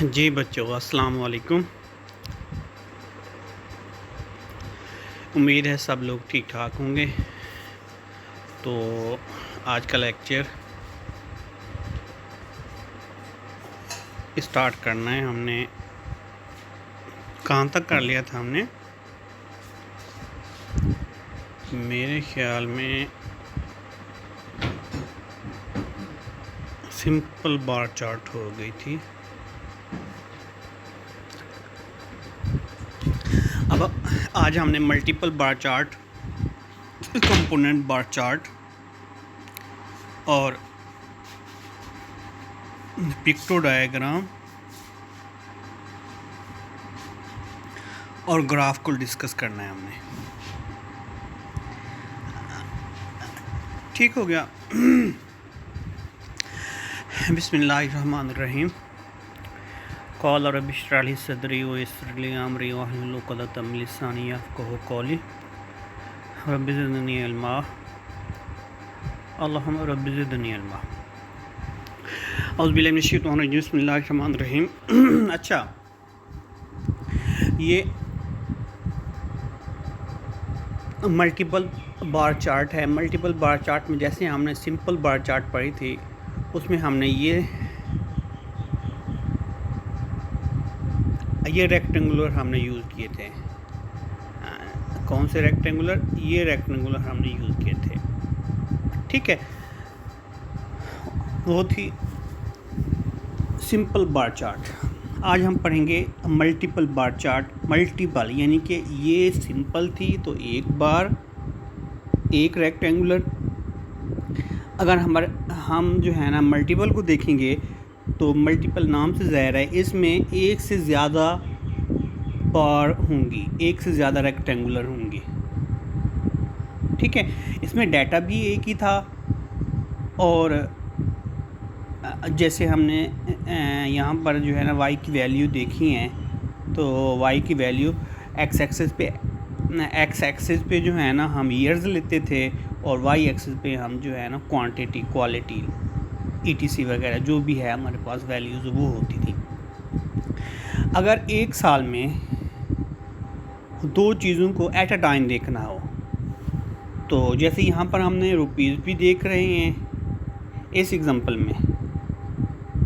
जी बच्चों, अस्सलाम वालेकुम। उम्मीद है सब लोग ठीक ठाक होंगे। तो आज का लेक्चर स्टार्ट करना है। हमने कहाँ तक कर लिया था? हमने मेरे ख्याल में सिंपल बार चार्ट हो गई थी। अब आज हमने multiple bar chart, component bar chart और पिक्टो डायग्राम और ग्राफ को डिस्कस करना है हमने। ठीक हो गया। बिस्मिल्लाहिर्रहमानिर्रहीम। क़ाल रब्बि इश्रह ली सदरी व यस्सिर ली अमरी वहलुल उक़दतम मिन लिसानी यफ़क़हू क़ौली रब्बि ज़िदनी इल्मा अल्लाहुम्मा रब्बि ज़िदनी इल्मा। औज़ु बिल्लाहि मिनश शैतानिर रजीम। बिस्मिल्लाहिर्रहमानिर्रहीम। अच्छा, ये मल्टीपल बार चार्ट है। मल्टीपल बार चार्ट में जैसे हमने सिंपल बार चार्ट पढ़ी थी, उसमें हमने ये रेक्टेंगुलर हमने यूज़ किए थे। कौन से रेक्टेंगुलर? ये रेक्टेंगुलर हमने यूज़ किए थे। ठीक है, बहुत ही सिंपल बार चार्ट। आज हम पढ़ेंगे मल्टीपल बार चार्ट। मल्टीपल यानी कि ये सिंपल थी तो एक बार एक रेक्टेंगुलर। अगर हम जो है ना मल्टीपल को देखेंगे तो मल्टीपल नाम से ज़ाहिर है इसमें एक से ज़्यादा बार होंगी, एक से ज़्यादा रेक्टेंगुलर होंगी। ठीक है, इसमें डाटा भी एक ही था। और जैसे हमने यहाँ पर जो है ना y की वैल्यू देखी है, तो y की वैल्यू x एक्सिस पे जो है ना हम ईयर्स लेते थे और y एक्सिस पे हम जो है ना क्वांटिटी, क्वालिटी, ETC वगैरह जो भी है हमारे पास वैल्यूज़ वो होती थी। अगर एक साल में दो चीज़ों को एट अ टाइम देखना हो, तो जैसे यहाँ पर हमने रुपीज़ भी देख रहे हैं इस एग्ज़ाम्पल में,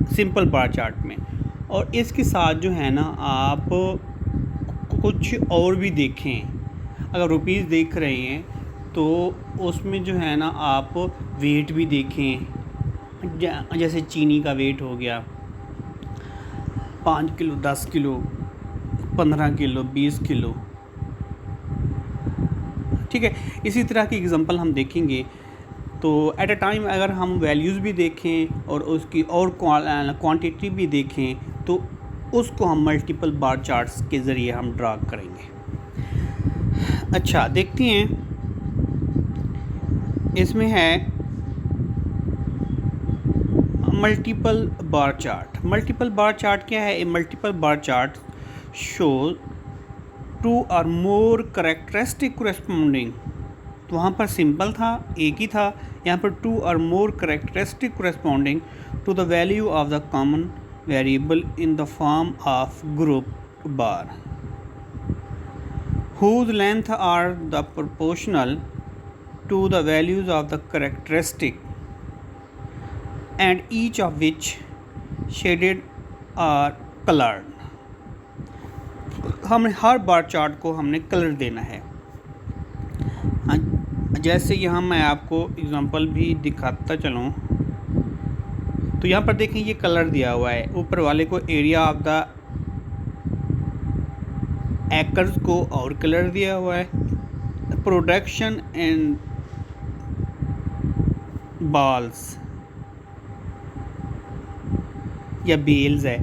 सिंपल बार चार्ट में, और इसके साथ जो है ना आप कुछ और भी देखें। अगर रुपीज़ देख रहे हैं तो उसमें जो है ना आप वेट भी देखें। जैसे चीनी का वेट हो गया 5 किलो, 10 किलो, 15 किलो, 20 किलो। ठीक है, इसी तरह की एग्ज़ाम्पल हम देखेंगे। तो एट अ टाइम अगर हम वैल्यूज़ भी देखें और उसकी और क्वांटिटी भी देखें तो उसको हम मल्टीपल बार चार्ट्स के ज़रिए हम ड्रा करेंगे। अच्छा, देखते हैं इसमें है multiple bar chart. Multiple bar chart क्या है? A multiple bar chart show two or more characteristic corresponding. तो वहाँ पर सिंपल था, एक ही था। यहाँ पर two or more characteristic corresponding to the value of the common variable in the form of group bar whose length are the proportional to the values of the characteristic and each of which shaded or colored। हमने हर bar chart को हमने colour देना है। जैसे यहाँ मैं आपको example भी दिखाता चलूँ, तो यहाँ पर देखें ये कलर दिया हुआ है। ऊपर वाले को एरिया ऑफ द एकर्स को और कलर दिया हुआ है। प्रोडक्शन एंड बॉल्स या बेल्स है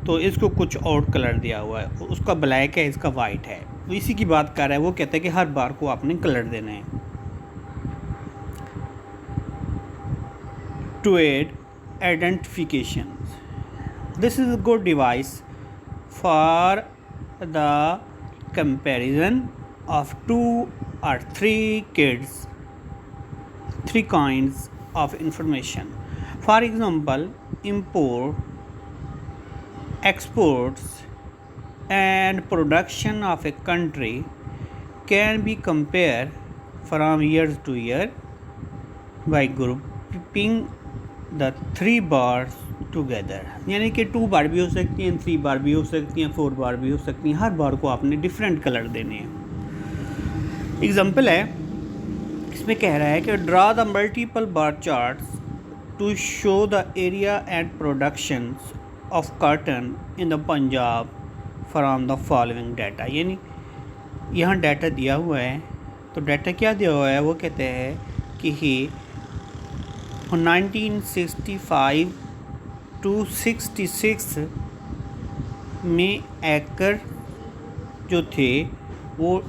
तो इसको कुछ और कलर दिया हुआ है। उसका ब्लैक है, इसका वाइट है। तो इसी की बात कर रहा है। वो कहता है कि हर बार को आपने कलर देना है। To aid identification, this is a good device for the comparison of two or three kinds of information. For example, import exports and production of a country can be compared from year to year by grouping the 3 bars together। यानी कि 2 बार भी हो सकती हैं, 3 बार भी हो सकती हैं, 4 बार भी हो सकती हैं। हर बार को आपने डिफरेंट कलर देने हैं। एग्जाम्पल है, इसमें कह रहा है कि draw the multiple bar charts to show the area and production of cotton in the Punjab from the following data. यानी यहाँ डाटा दिया हुआ है, तो डाटा क्या दिया हुआ है, वो कहते हैं कि 1965 to 66 में एकड़ जो थे वो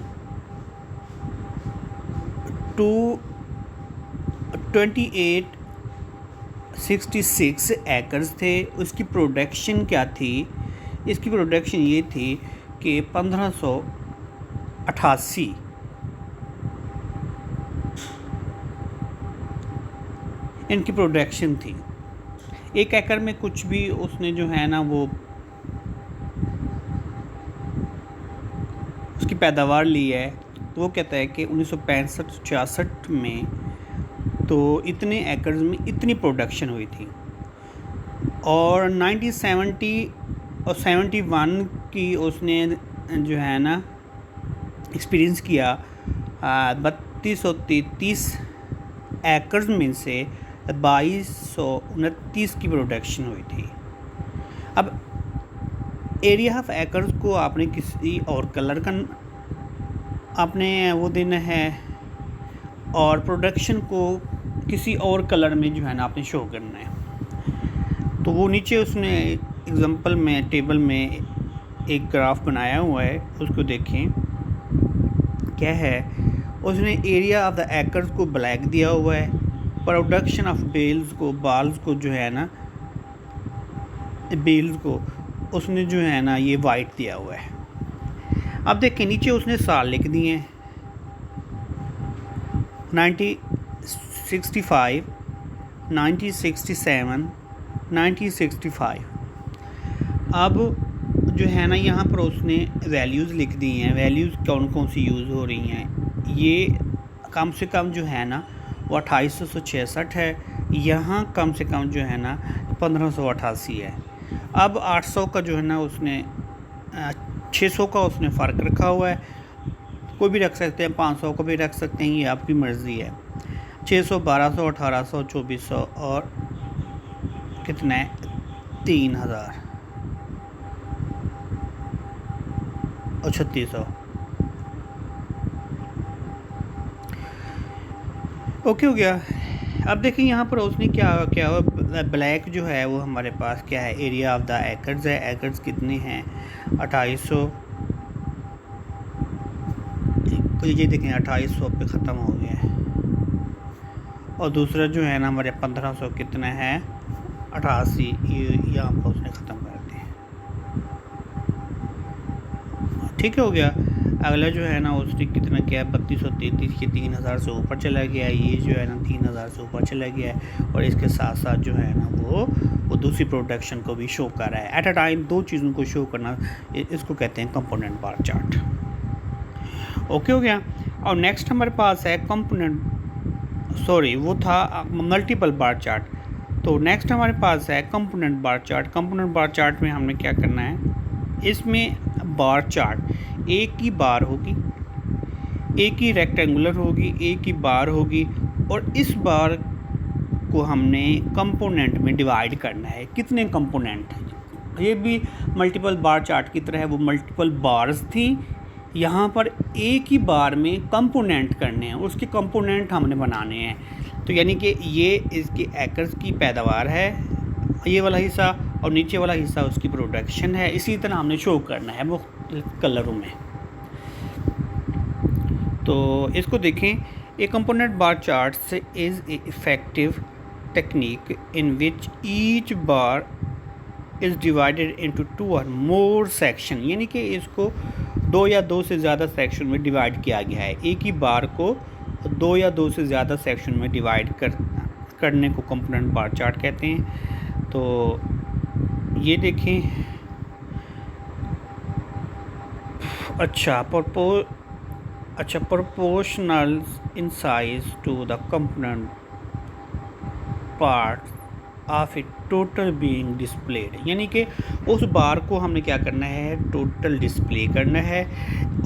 2866 एकर्स थे। उसकी प्रोडक्शन क्या थी, इसकी प्रोडक्शन ये थी कि 1588 इनकी प्रोडक्शन थी। एक एकड़ में कुछ भी उसने जो है ना वो उसकी पैदावार ली है, तो वो कहता है कि 1965-66 में तो इतने एकड़ में इतनी प्रोडक्शन हुई थी, और 1970 और 71 की उसने जो है ना एक्सपीरियंस किया 3233 एकड़ में से 2229 की प्रोडक्शन हुई थी। अब एरिया ऑफ एकर्स को आपने किसी और कलर का आपने वो देना है, और प्रोडक्शन को किसी और कलर में जो है ना आपने शो करना है। तो वो नीचे उसने एग्जांपल में टेबल में एक ग्राफ बनाया हुआ है, उसको देखें क्या है। उसने एरिया ऑफ द एकर्स को ब्लैक दिया हुआ है, प्रोडक्शन ऑफ बेल्स को बाल्स को जो है ना बेल्स को उसने जो है ना ये वाइट दिया हुआ है। अब देखिए नीचे उसने साल लिख दिए हैं 1965, 1967, 1965। अब जो है ना यहाँ पर उसने वैल्यूज़ लिख दी हैं। वैल्यूज़ कौन कौन सी यूज़ हो रही हैं, ये कम से कम जो है ना वो 2866 है, यहाँ कम से कम जो है ना 1588 है। अब 800 का जो है ना उसने 600 का उसने फ़र्क रखा हुआ है, कोई भी रख सकते हैं, 500 को भी रख सकते हैं, ये आपकी मर्ज़ी है। 600, 1200, 1800, 2400 और कितना है 3000 और 3600। ओके हो गया। अब देखिए यहाँ पर उसने क्या हुआ, ब्लैक जो है वो हमारे पास क्या है, एरिया ऑफ द एकर्स है। एकर्स कितने हैं 2800, तो ये देखें 2800 पे ख़त्म हो गया है। और दूसरा जो है ना हमारे 1500 कितना है 88, ये यहाँ पर उसने ख़त्म कर दिया। ठीक हो गया। अगला जो है ना उसने कितना किया 3233, ये 3000 से ऊपर चला गया, ये जो है ना 3000 से ऊपर चला गया है, और इसके साथ साथ जो है ना वो दूसरी प्रोडक्शन को भी शो कर रहा है। एट अ टाइम दो चीज़ों को शो करना, इसको कहते हैं कंपोनेंट बार चार्ट। ओके हो गया। और नेक्स्ट हमारे पास है वो था मल्टीपल बार चार्ट। तो नेक्स्ट हमारे पास है component bar chart. Component bar chart में हमने क्या करना है, इसमें बार चार्ट एक ही बार होगी, एक ही रेक्टेंगुलर होगी, एक ही बार होगी, और इस बार को हमने कंपोनेंट में डिवाइड करना है। कितने कंपोनेंट, ये भी मल्टीपल बार चार्ट की तरह है, वो मल्टीपल बार्स थी। यहाँ पर एक ही बार में कंपोनेंट करने हैं, उसके कंपोनेंट हमने बनाने हैं। तो यानी कि ये इसकी एकर्स की पैदावार है, ये वाला हिस्सा, और नीचे वाला हिस्सा उसकी प्रोडक्शन है। इसी तरह हमने शो करना है वो कलरों में। तो इसको देखें, ए component bar chart is a effective technique in which each bar is divided into 2 और मोर सेक्शन। यानी कि इसको 2 या 2 से ज़्यादा सेक्शन में डिवाइड किया गया है। एक ही बार को 2 या 2 से ज़्यादा सेक्शन में डिवाइड करने को कंपोनेंट बार चार्ट कहते हैं। तो ये देखें अच्छा proportional in size to the component part of a total being displayed, यानी कि उस बार को हमने क्या करना है, टोटल डिस्प्ले करना है।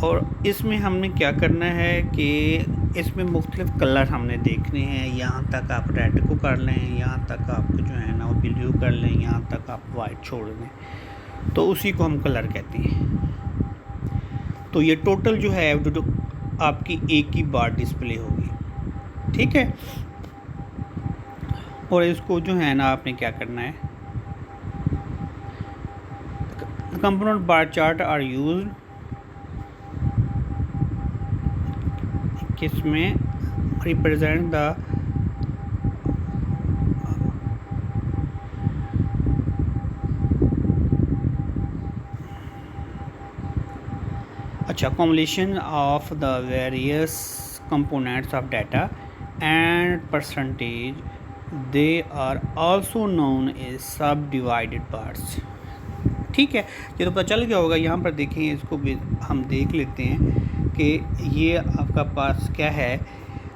और इसमें हमने क्या करना है कि इसमें मुख्तलिफ कलर हमने देखने हैं। यहाँ तक आप रेड को कर लें, यहाँ तक आप जो है ना वो ब्लू कर लें, यहाँ तक आप वाइट छोड़ दें, तो उसी को हम कलर कहते हैं। तो ये टोटल जो है जो आपकी एक ही बार डिस्प्ले होगी, ठीक है। और इसको जो है ना आपने क्या करना है, component bar chart are used किसमें represent the accumulation of the various components of data and percentage. They are also known as subdivided parts। ठीक है, ये तो पता चल गया होगा। यहाँ पर देखें, इसको भी हम देख लेते हैं कि ये आपका पास क्या है।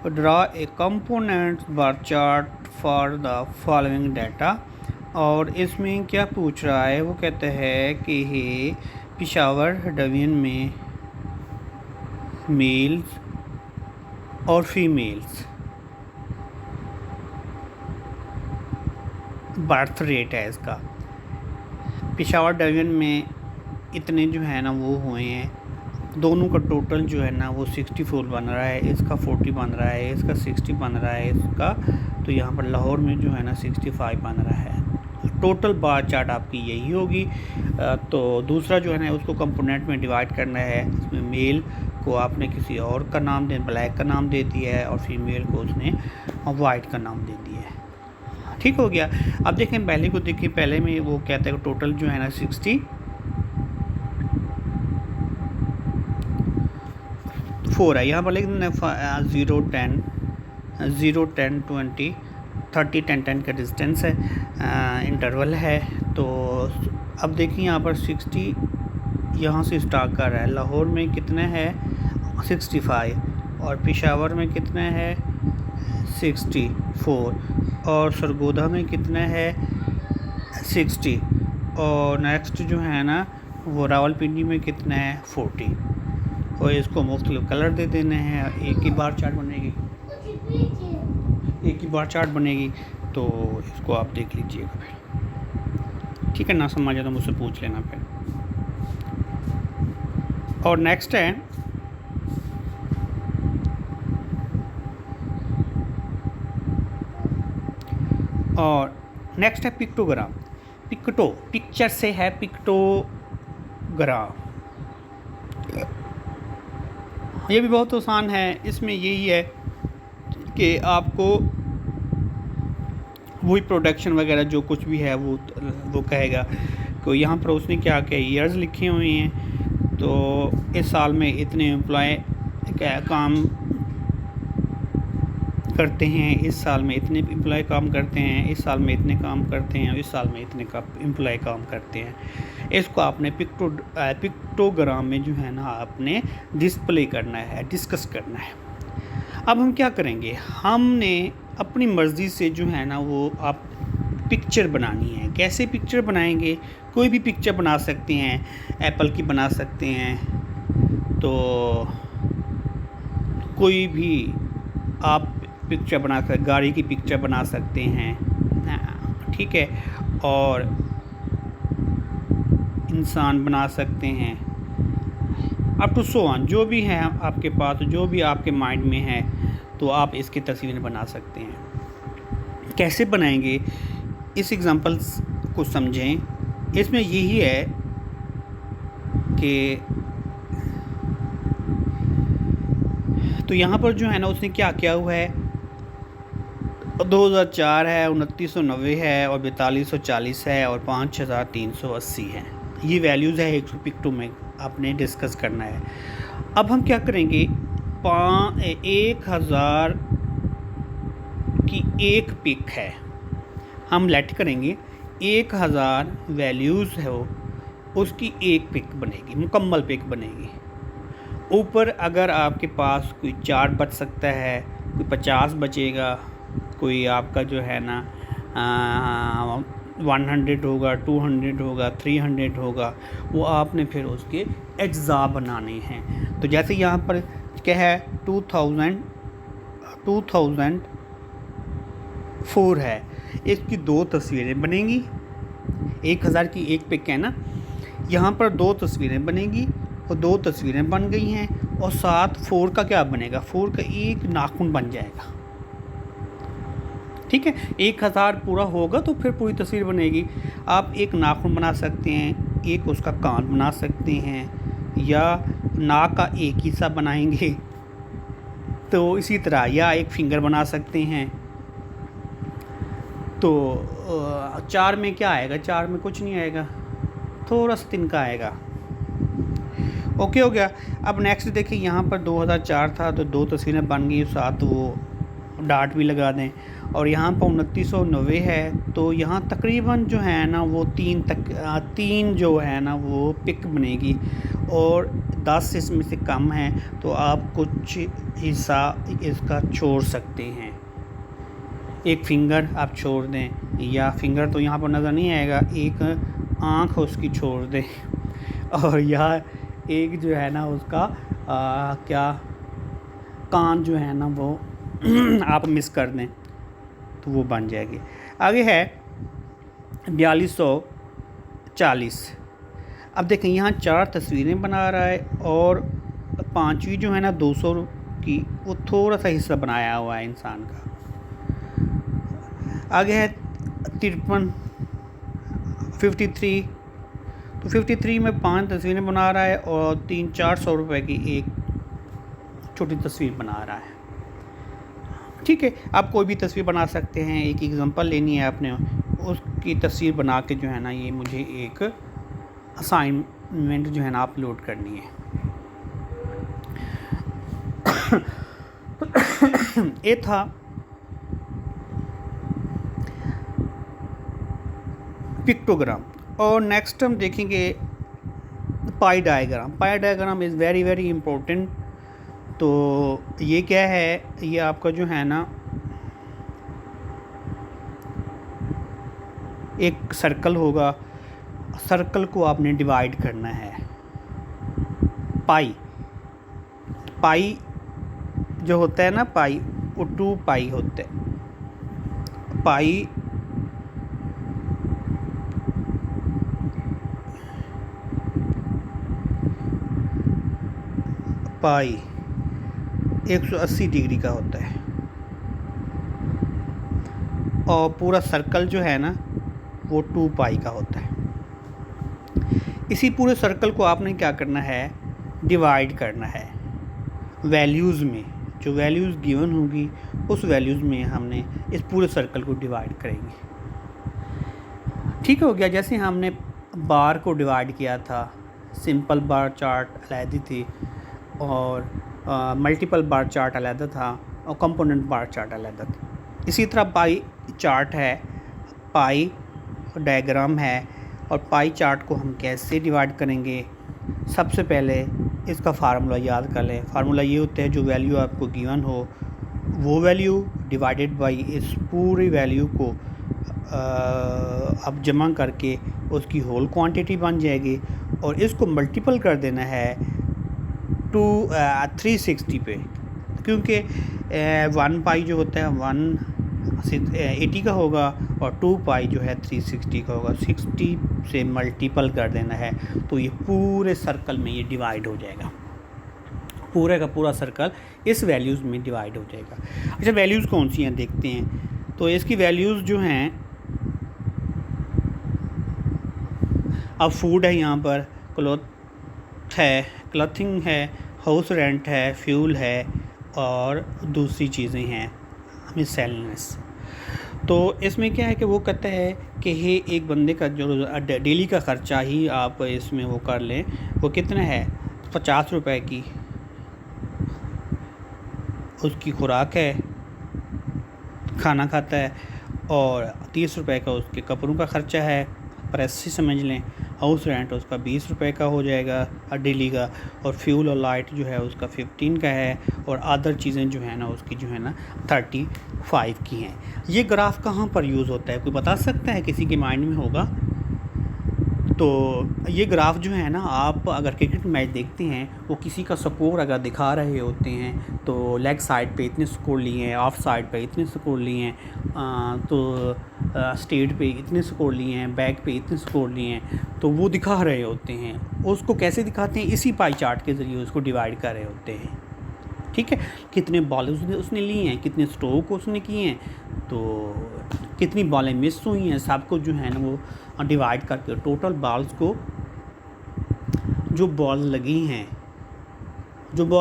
Draw a component bar chart for the following data. और इसमें क्या पूछ रहा है, वो कहता है कि पेशावर डिवीजन में मेल्स और फीमेल्स बर्थ रेट है इसका। पेशावर डिवीजन में इतने जो है ना वो हुए हैं, दोनों का टोटल जो है ना वो 64 बन रहा है, इसका 40 बन रहा है, इसका 60 बन रहा है इसका। तो यहाँ पर लाहौर में जो है ना 65 बन रहा है। टोटल बार चार्ट आपकी यही होगी। तो दूसरा जो है ना उसको कंपोनेंट में डिवाइड करना है। इसमें मेल को आपने किसी और का नाम दे, ब्लैक का नाम दे दिया है, और फीमेल को उसने वाइट का नाम दे दिया है। ठीक हो गया। अब देखें पहले को, देखिए पहले में वो कहता है टोटल जो है ना 64 है। यहाँ पर लिख देना 0 10 0 10 20 30 10 10 का डिस्टेंस है, इंटरवल है। तो अब देखिए यहाँ पर 60 यहाँ से स्टार्ट कर रहा है। लाहौर में कितना है 65, और पेशावर में कितना है 64, और सरगोधा में कितना है 60, और नेक्स्ट जो है ना वो रावलपिंडी में कितना है 40। और इसको मुख्तलिफ कलर दे देने हैं। एक ही बार चार्ट बनेगी, एक ही बार चार्ट बनेगी। तो इसको आप देख लीजिएगा फिर, ठीक है। ना समझ आए तो मुझसे पूछ लेना फिर। और नेक्स्ट है पिक्टोग्राम। पिक्चर से है पिक्टोग्राम। ये भी बहुत आसान है। इसमें यही है कि आपको वही प्रोडक्शन वगैरह जो कुछ भी है वो कहेगा। तो यहाँ पर उसने क्या किया, ईयर्स लिखे हुए हैं। तो इस साल में इतने एम्प्लॉय काम करते हैं, इस साल में इतने एम्प्लॉय काम करते हैं, इस साल में इतने काम करते हैं, इस साल में इतने का एम्प्लॉय काम करते हैं। इसको आपने पिक्टोग्राम में जो है ना आपने डिस्प्ले करना है, डिस्कस करना है। अब हम क्या करेंगे, हमने अपनी मर्ज़ी से जो है ना वो आप पिक्चर बनानी है। कैसे पिक्चर बनाएंगे, कोई भी पिक्चर बना सकते हैं, एप्पल की बना सकते हैं, तो कोई भी आप पिक्चर बना सकते, गाड़ी की पिक्चर बना सकते हैं, ठीक है। और इंसान बना सकते हैं, अप टू सो ऑन, जो भी है आपके पास, जो भी आपके माइंड में है, तो आप इसकी तस्वीरें बना सकते हैं। कैसे बनाएंगे, इस एग्जांपल्स को समझें। इसमें यही है कि तो यहाँ पर जो है ना उसने क्या किया हुआ है, 2004 है, 2990 है, और 4240 है, और 5380 है। ये वैल्यूज़ है एक पिक्टो में आपने डिस्कस करना है। अब हम क्या करेंगे, 1000 की एक पिक है, हम लेट करेंगे 1000 वैल्यूज़ है वो, उसकी एक पिक बनेगी, मुकम्मल पिक बनेगी। ऊपर अगर आपके पास कोई 4 बच सकता है, कोई 50 बचेगा, कोई आपका जो है ना 100 होगा, 200 होगा, 300 होगा, वो आपने फिर उसके अज्जा बनाने हैं। तो जैसे यहाँ पर क्या है 2004 है, इसकी 2 तस्वीरें बनेंगी। 1000 की एक पिक है ना, यहाँ पर 2 तस्वीरें बनेंगी और 2 तस्वीरें बन गई हैं और साथ 4 का क्या बनेगा, 4 का एक नाखून बन जाएगा। ठीक है, 1000 पूरा होगा तो फिर पूरी तस्वीर बनेगी। आप एक नाखून बना सकते हैं, एक उसका कान बना सकते हैं, या नाक का एक हिस्सा बनाएंगे तो इसी तरह, या एक फिंगर बना सकते हैं। तो 4 में क्या आएगा, 4 में कुछ नहीं आएगा, थोड़ा सा तिनका आएगा। ओके हो गया। अब नेक्स्ट देखिए, यहाँ पर 2004 था तो 2 तस्वीरें बन गई, साथ वो डाट भी लगा दें। और यहाँ पर 2990 है तो यहाँ तकरीबन जो है ना वो 3 जो है ना वो पिक बनेगी, और 10 इसमें से कम है तो आप कुछ हिस्सा इसका छोड़ सकते हैं। एक फिंगर आप छोड़ दें, या फिंगर तो यहाँ पर नज़र नहीं आएगा, एक आँख उसकी छोड़ दें, और या एक जो है ना उसका क्या कान जो है ना वो आप मिस कर दें तो वो बन जाएगी। आगे है 4240। अब देखें यहाँ 4 तस्वीरें बना रहा है और 5वीं जो है ना 200 की, वो थोड़ा सा हिस्सा बनाया हुआ है इंसान का। आगे है 53 तो 53 में 5 तस्वीरें बना रहा है और 300-400 रुपये की एक छोटी तस्वीर बना रहा है। ठीक है, आप कोई भी तस्वीर बना सकते हैं, एक एग्जांपल लेनी है आपने, उसकी तस्वीर बना के जो है ना ये मुझे एक असाइनमेंट जो है ना अपलोड करनी है। ये था पिक्टोग्राम। और नेक्स्ट हम देखेंगे पाई diagram. Pi diagram is very very important. तो ये क्या है, ये आपका जो है ना एक सर्कल होगा, सर्कल को आपने डिवाइड करना है। पाई जो होता है ना, पाई वो 2 पाई होता है। पाई 180 डिग्री का होता है, और पूरा सर्कल जो है ना वो 2 पाई का होता है। इसी पूरे सर्कल को आपने क्या करना है, डिवाइड करना है वैल्यूज़ में। जो वैल्यूज़ गिवन होगी उस वैल्यूज़ में हमने इस पूरे सर्कल को डिवाइड करेंगे। ठीक हो गया। जैसे हमने बार को डिवाइड किया था, सिंपल बार चार्ट अलग थी और मल्टीपल बार चार्ट अलग था और कंपोनेंट बार चार्ट अलग था। इसी तरह पाई चार्ट है, पाई डायग्राम है, और पाई चार्ट को हम कैसे डिवाइड करेंगे। सबसे पहले इसका फार्मूला याद कर लें। फार्मूला ये होता है, जो वैल्यू आपको गिवन हो वो वैल्यू डिवाइडेड बाई इस पूरी वैल्यू को अब जमा करके उसकी होल क्वांटिटी बन जाएगी, और इसको मल्टीपल कर देना है 360 पे, क्योंकि 1 पाई जो होता है 180 का होगा और 2 पाई जो है 360 का होगा। 60 से मल्टीपल कर देना है तो ये पूरे सर्कल में ये डिवाइड हो जाएगा। पूरे का पूरा सर्कल इस वैल्यूज़ में डिवाइड हो जाएगा। अच्छा, वैल्यूज़ कौन सी हैं देखते हैं। तो इसकी वैल्यूज़ जो हैं, अब फूड है, यहाँ पर क्लॉथिंग है, हाउस रेंट है, फ्यूल है, और दूसरी चीज़ें हैं मिसलेनियस। तो इसमें क्या है कि वो कहता है कि ये एक बंदे का जो डेली का ख़र्चा ही आप इसमें वो कर लें, वो कितना है, 50 रुपए की उसकी खुराक है, खाना खाता है, और 30 रुपए का उसके कपड़ों का ख़र्चा है, प्रेस से समझ लें। हाउस रेंट उसका 20 रुपये का हो जाएगा डेली का, और फ्यूल और लाइट जो है उसका 15 का है, और अदर चीज़ें जो है ना उसकी जो है ना 35 की हैं। ये ग्राफ कहाँ पर यूज़ होता है, कोई बता सकता है? किसी के माइंड में होगा? तो ये ग्राफ जो है ना, आप अगर क्रिकेट मैच देखते हैं, वो किसी का स्कोर अगर दिखा रहे होते हैं तो लेग साइड पे इतने स्कोर लिए हैं, ऑफ साइड पे इतने स्कोर लिए हैं, तो स्टेट पे इतने स्कोर लिए हैं, बैक पे इतने स्कोर लिए हैं, तो वो दिखा रहे होते हैं। उसको कैसे दिखाते हैं? इसी पाई चार्ट के ज़रिए उसको डिवाइड कर रहे होते हैं। ठीक है, कितने बॉल उसने लिए हैं, कितने स्ट्रोक उसने किए हैं, तो कितनी बॉलें मिस हुई हैं, सबको जो है ना वो डिवाइड करके टोटल बॉल्स को, जो बॉल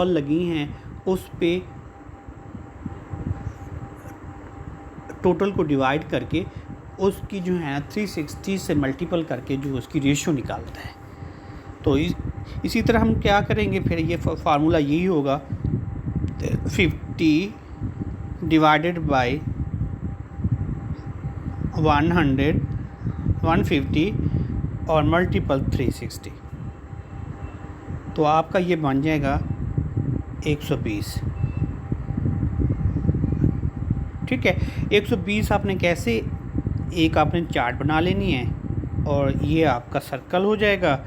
लगी हैं उस पे टोटल को डिवाइड करके उसकी जो है 360 से मल्टीपल करके जो उसकी रेशियो निकालता है। तो इसी तरह हम क्या करेंगे फिर, ये फार्मूला यही होगा, 50 डिवाइडेड बाय 100, 150 और मल्टीपल 360, तो आपका ये बन जाएगा 120। ठीक है, 120 आपने कैसे, एक आपने चार्ट बना लेनी है, और ये आपका सर्कल हो जाएगा।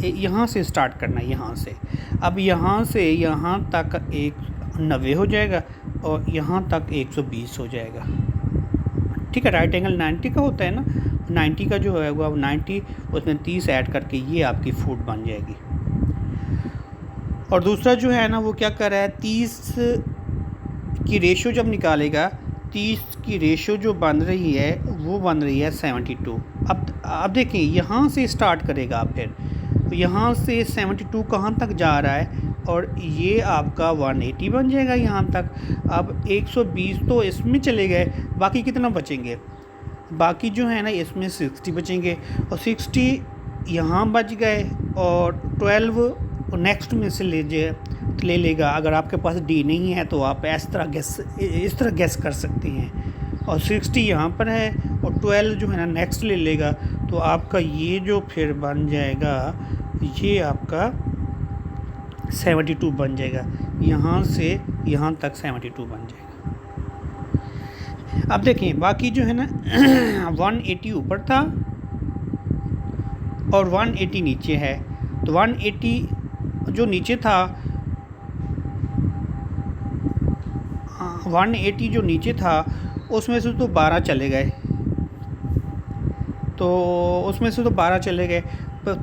यहाँ से स्टार्ट करना है, यहाँ से, अब यहाँ से यहाँ तक 90 हो जाएगा, और यहाँ तक 120 हो जाएगा। ठीक है, राइट एंगल 90 का होता है ना, 90 का जो है वो 90, उसमें 30 ऐड करके ये आपकी फुट बन जाएगी। और दूसरा जो है ना वो क्या कर रहा है, 30 की रेशियो जब निकालेगा, 30 की रेशियो जो बन रही है वो बन रही है 72। अब देखिए, यहाँ से स्टार्ट करेगा फिर, तो यहाँ से 72 कहाँ तक जा रहा है, और ये आपका 180 बन जाएगा यहाँ तक। अब 120 तो इसमें चले गए, बाकी कितना बचेंगे? बाकी जो है ना इसमें 60 बचेंगे, और 60 यहाँ बच गए, और 12 नेक्स्ट में से ले लेगा। अगर आपके पास डी नहीं है तो आप इस तरह गैस कर सकते हैं। और 60 यहाँ पर है, और 12 जो है ना नेक्स्ट ले लेगा, तो आपका ये जो फिर बन जाएगा, ये आपका 72 बन जाएगा। यहाँ से यहाँ तक 72 बन जाएगा। अब देखिए, बाकी जो है ना 180 ऊपर था और 180 नीचे है, तो 180 जो नीचे था, 180 जो नीचे था उसमें से तो 12 चले गए, तो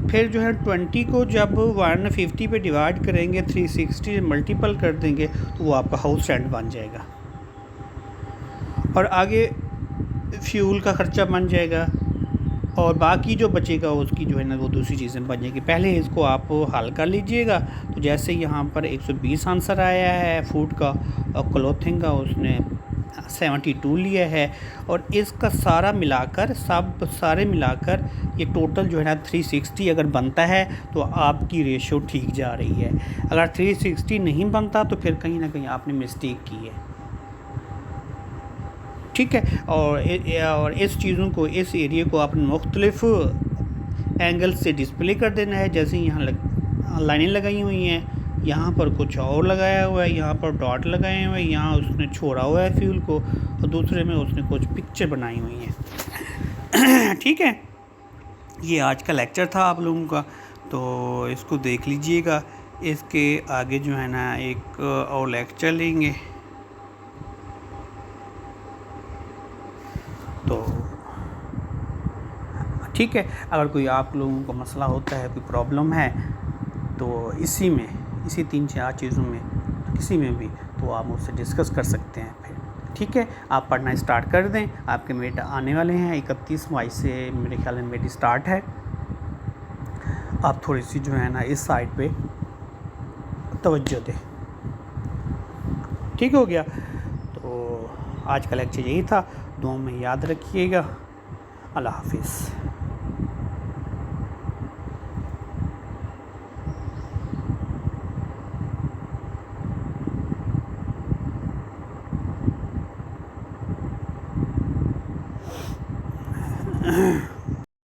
फिर जो है 20 को जब 150 पे डिवाइड करेंगे, 360 मल्टीपल कर देंगे, तो वो आपका हाउस रेंट बन जाएगा। और आगे फ्यूल का ख़र्चा बन जाएगा, और बाकी जो बचेगा उसकी जो है ना वो दूसरी चीज़ें बन जाएगी। पहले इसको आप हल कर लीजिएगा। तो जैसे यहाँ पर 120 आंसर आया है फूड का, और क्लोथिंग का उसने 72 लिया है, और इसका सारा मिलाकर सारे मिलाकर ये टोटल जो है ना 360 अगर बनता है तो आपकी रेशियो ठीक जा रही है। अगर 360 नहीं बनता तो फिर कहीं ना कहीं आपने मिस्टेक की है। ठीक है, और इस चीज़ों को, इस एरिया को आपने मुख्तलिफ एंगल से डिस्प्ले कर देना है। जैसे यहाँ लाइनें लगाई हुई हैं, यहाँ पर कुछ और लगाया हुआ है, यहाँ पर डॉट लगाए हुए हैं, यहाँ उसने छोड़ा हुआ है फ्यूल को, और दूसरे में उसने कुछ पिक्चर बनाई हुई हैं। ठीक है, ये आज का लेक्चर था आप लोगों का, तो इसको देख लीजिएगा। इसके आगे जो है ना एक और लेक्चर लेंगे। तो ठीक है, अगर कोई आप लोगों को मसला होता है, कोई प्रॉब्लम है, तो इसी 3-4 चीज़ों में किसी में भी तो आप मुझसे डिस्कस कर सकते हैं फिर। ठीक है, आप पढ़ना स्टार्ट कर दें। आपके मेट आने वाले हैं 31 मई से, मेरे ख्याल में मेरी स्टार्ट है। आप थोड़ी सी जो है ना इस साइड पे तवज्जो दें। ठीक हो गया, तो आज का लेक्चर यही था। दुआ में याद रखिएगा। अल्लाह हाफिज़।